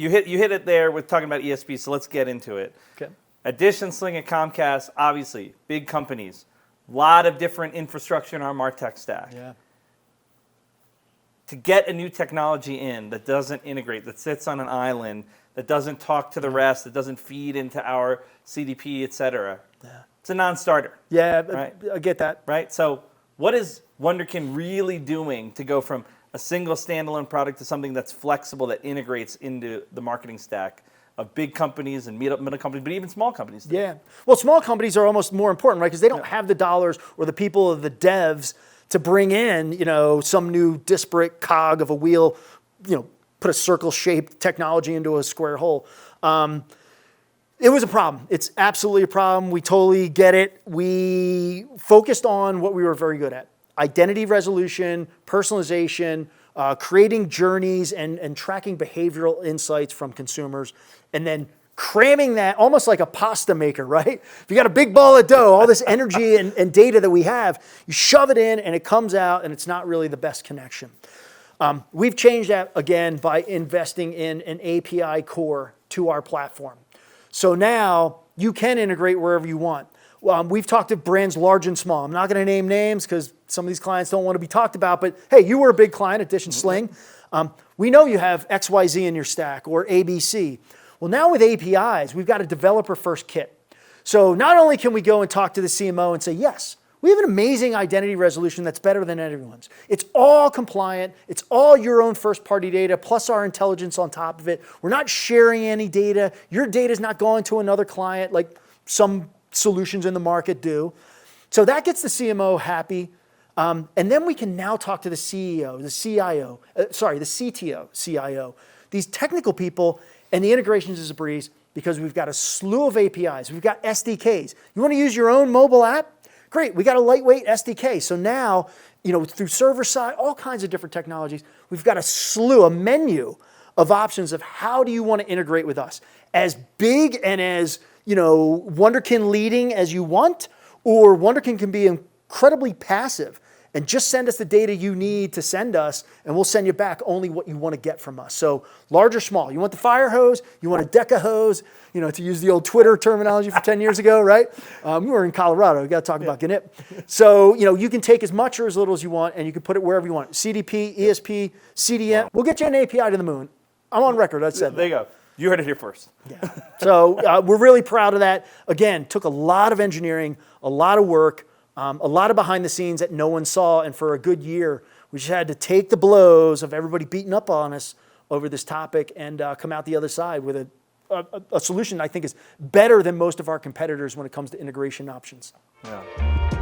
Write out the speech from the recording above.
you hit it there with talking about ESP, so let's get into it. Okay. Addition, Sling, and Comcast, obviously, big companies. A lot of different infrastructure in our MarTech stack. Yeah. To get a new technology in that doesn't integrate, that sits on an island, that doesn't talk to the rest, that doesn't feed into our CDP, et cetera, it's a non-starter. Yeah, right? I get that. Right? So what is Wunderkind really doing to go from a single standalone product to something that's flexible, that integrates into the marketing stack of big companies and middle companies, but even small companies too? Yeah. Well, small companies are almost more important, right? Because they don't have the dollars or the people or the devs to bring in, some new disparate cog of a wheel, put a circle-shaped technology into a square hole. It was a problem. It's absolutely a problem. We totally get it. We focused on what we were very good at: identity resolution, personalization, creating journeys, and tracking behavioral insights from consumers, and then cramming that almost like a pasta maker, right? If you got a big ball of dough, all this energy and data that we have, you shove it in and it comes out and it's not really the best connection. We've changed that again by investing in an API core to our platform. So now you can integrate wherever you want. We've talked to brands large and small. I'm not going to name names because some of these clients don't want to be talked about, but hey, you were a big client, Addition Sling. We know you have XYZ in your stack or ABC. Well, now with APIs, we've got a developer-first kit. So not only can we go and talk to the CMO and say, yes, we have an amazing identity resolution that's better than everyone's. It's all compliant. It's all your own first-party data plus our intelligence on top of it. We're not sharing any data. Your data is not going to another client like some solutions in the market do. So that gets the CMO happy. And then we can now talk to the CEO, the CIO, the CTO, CIO, these technical people, and the integrations is a breeze because we've got a slew of APIs. We've got SDKs. You want to use your own mobile app? Great, we got a lightweight SDK. So now, through server side, all kinds of different technologies, we've got a menu of options of how do you want to integrate with us. As big and as, Wunderkind leading as you want, or Wunderkind can be incredibly passive and just send us the data you need to send us, and we'll send you back only what you want to get from us. So large or small. You want the fire hose, you want a deca hose, to use the old Twitter terminology for 10 years ago, right? We were in Colorado. We got to talk about GNIP. So, you can take as much or as little as you want, and you can put it wherever you want. CDP, ESP, CDN. Wow. We'll get you an API to the moon. I'm on record. I said that. There you go. You heard it here first. Yeah. So we're really proud of that. Again, took a lot of engineering, a lot of work, a lot of behind the scenes that no one saw. And for a good year, we just had to take the blows of everybody beating up on us over this topic and come out the other side with a solution I think is better than most of our competitors when it comes to integration options. Yeah.